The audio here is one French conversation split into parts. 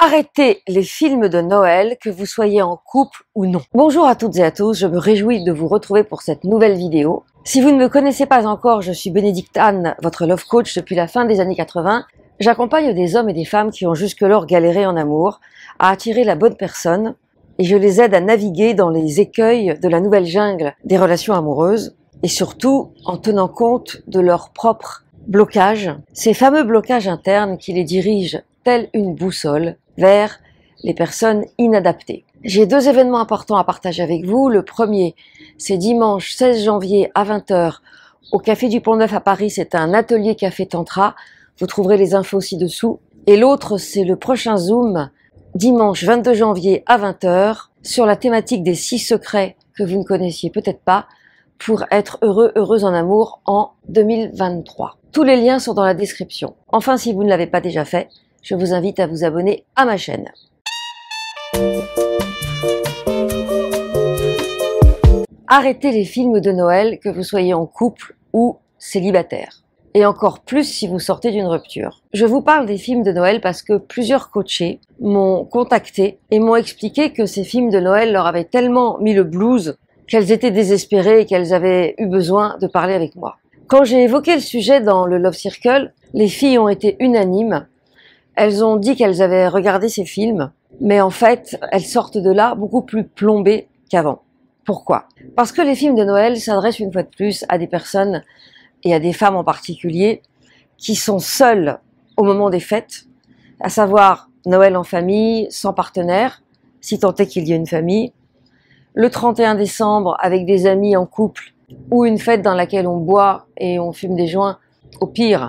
Arrêtez les films de Noël, que vous soyez en couple ou non. Bonjour à toutes et à tous, je me réjouis de vous retrouver pour cette nouvelle vidéo. Si vous ne me connaissez pas encore, je suis Bénédicte Anne, votre love coach depuis la fin des années 80. J'accompagne des hommes et des femmes qui ont jusque-lors galéré en amour, à attirer la bonne personne, et je les aide à naviguer dans les écueils de la nouvelle jungle des relations amoureuses, et surtout en tenant compte de leurs propres blocages, ces fameux blocages internes qui les dirigent telle une boussole vers les personnes inadaptées. J'ai deux événements importants à partager avec vous. Le premier, c'est dimanche 16 janvier à 20 h au Café du Pont-Neuf à Paris. C'est un atelier café tantra. Vous trouverez les infos ci-dessous. Et l'autre, c'est le prochain Zoom, dimanche 22 janvier à 20 h sur la thématique des 6 secrets que vous ne connaissiez peut-être pas pour être heureux, heureuse en amour en 2023. Tous les liens sont dans la description. Enfin, si vous ne l'avez pas déjà fait, je vous invite à vous abonner à ma chaîne. Arrêtez les films de Noël, que vous soyez en couple ou célibataire. Et encore plus si vous sortez d'une rupture. Je vous parle des films de Noël parce que plusieurs coachés m'ont contacté et m'ont expliqué que ces films de Noël leur avaient tellement mis le blues qu'elles étaient désespérées et qu'elles avaient eu besoin de parler avec moi. Quand j'ai évoqué le sujet dans le Love Circle, les filles ont été unanimes. Elles ont dit qu'elles avaient regardé ces films, mais en fait, elles sortent de là beaucoup plus plombées qu'avant. Pourquoi? Parce que les films de Noël s'adressent une fois de plus à des personnes, et à des femmes en particulier, qui sont seules au moment des fêtes, à savoir Noël en famille, sans partenaire, si tant est qu'il y ait une famille, le 31 décembre avec des amis en couple, ou une fête dans laquelle on boit et on fume des joints, au pire.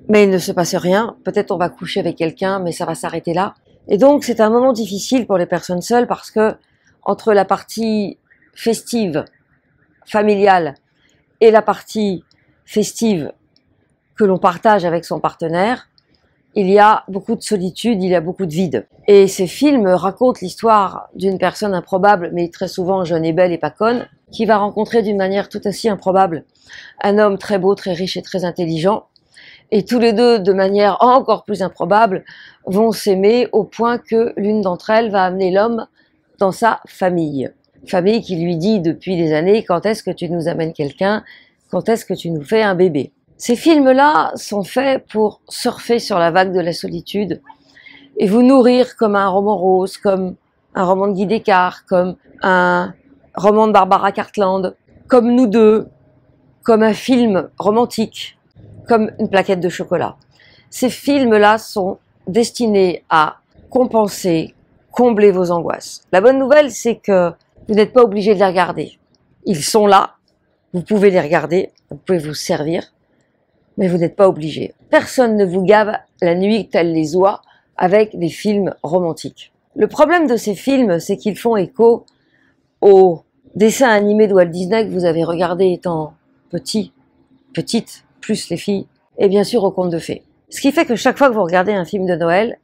Mais il ne se passe rien, peut-être on va coucher avec quelqu'un, mais ça va s'arrêter là. Et donc c'est un moment difficile pour les personnes seules parce que entre la partie festive, familiale, et la partie festive que l'on partage avec son partenaire, il y a beaucoup de solitude, il y a beaucoup de vide. Et ces films racontent l'histoire d'une personne improbable, mais très souvent jeune et belle et pas conne, qui va rencontrer d'une manière tout aussi improbable un homme très beau, très riche et très intelligent. Et tous les deux, de manière encore plus improbable, vont s'aimer au point que l'une d'entre elles va amener l'homme dans sa famille. Famille qui lui dit depuis des années, quand est-ce que tu nous amènes quelqu'un? Quand est-ce que tu nous fais un bébé? Ces films-là sont faits pour surfer sur la vague de la solitude et vous nourrir comme un roman rose, comme un roman de Guy Descartes, comme un roman de Barbara Cartland, comme Nous deux, comme un film romantique, comme une plaquette de chocolat. Ces films-là sont destinés à compenser, combler vos angoisses. La bonne nouvelle, c'est que vous n'êtes pas obligé de les regarder. Ils sont là, vous pouvez les regarder, vous pouvez vous servir, mais vous n'êtes pas obligé. Personne ne vous gave la nuit telle les oies avec des films romantiques. Le problème de ces films, c'est qu'ils font écho aux dessins animés de Walt Disney que vous avez regardés étant petite, plus les filles, et bien sûr aux contes de fées. Ce qui fait que chaque fois que vous regardez un film de Noël,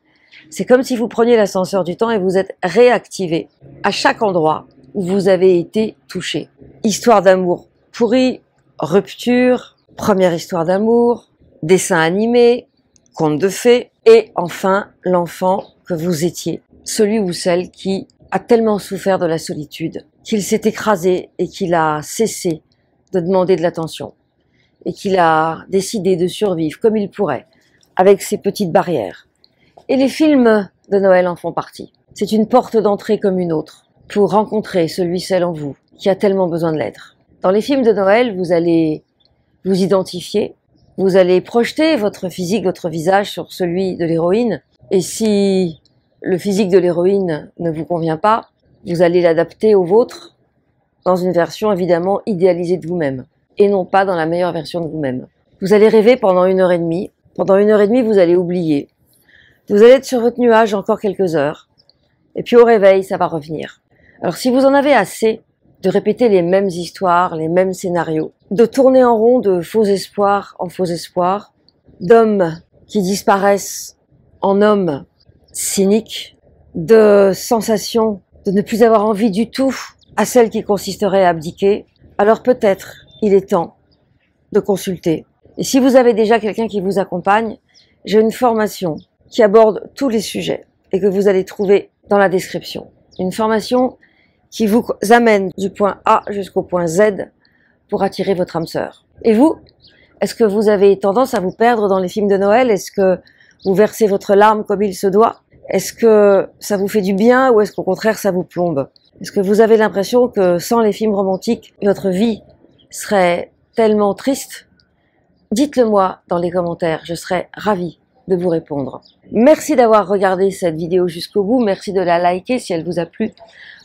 c'est comme si vous preniez l'ascenseur du temps et vous êtes réactivé à chaque endroit où vous avez été touché. Histoire d'amour pourrie, rupture, première histoire d'amour, dessin animé, conte de fées, et enfin l'enfant que vous étiez, celui ou celle qui a tellement souffert de la solitude, qu'il s'est écrasé et qu'il a cessé de demander de l'attention. Et qu'il a décidé de survivre comme il pourrait, avec ses petites barrières. Et les films de Noël en font partie. C'est une porte d'entrée comme une autre, pour rencontrer celui, celle en vous, qui a tellement besoin de l'être. Dans les films de Noël, vous allez vous identifier, vous allez projeter votre physique, votre visage sur celui de l'héroïne, et si le physique de l'héroïne ne vous convient pas, vous allez l'adapter au vôtre, dans une version évidemment idéalisée de vous-même, et non pas dans la meilleure version de vous-même. Vous allez rêver pendant 1h30. Pendant 1h30, vous allez oublier. Vous allez être sur votre nuage encore quelques heures. Et puis au réveil, ça va revenir. Alors si vous en avez assez de répéter les mêmes histoires, les mêmes scénarios, de tourner en rond de faux espoirs en faux espoirs, d'hommes qui disparaissent en hommes cyniques, de sensations de ne plus avoir envie du tout à celle qui consisterait à abdiquer, alors peut-être il est temps de consulter. Et si vous avez déjà quelqu'un qui vous accompagne, j'ai une formation qui aborde tous les sujets et que vous allez trouver dans la description. Une formation qui vous amène du point A jusqu'au point Z pour attirer votre âme sœur. Et vous, est-ce que vous avez tendance à vous perdre dans les films de Noël? Est-ce que vous versez votre larme comme il se doit? Est-ce que ça vous fait du bien ou est-ce qu'au contraire ça vous plombe? Est-ce que vous avez l'impression que sans les films romantiques, votre vie serait tellement triste? Dites-le moi dans les commentaires, je serais ravie de vous répondre. Merci d'avoir regardé cette vidéo jusqu'au bout, merci de la liker si elle vous a plu,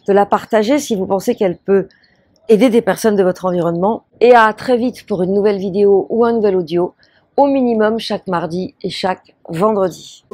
de la partager si vous pensez qu'elle peut aider des personnes de votre environnement, et à très vite pour une nouvelle vidéo ou un nouvel audio, au minimum chaque mardi et chaque vendredi.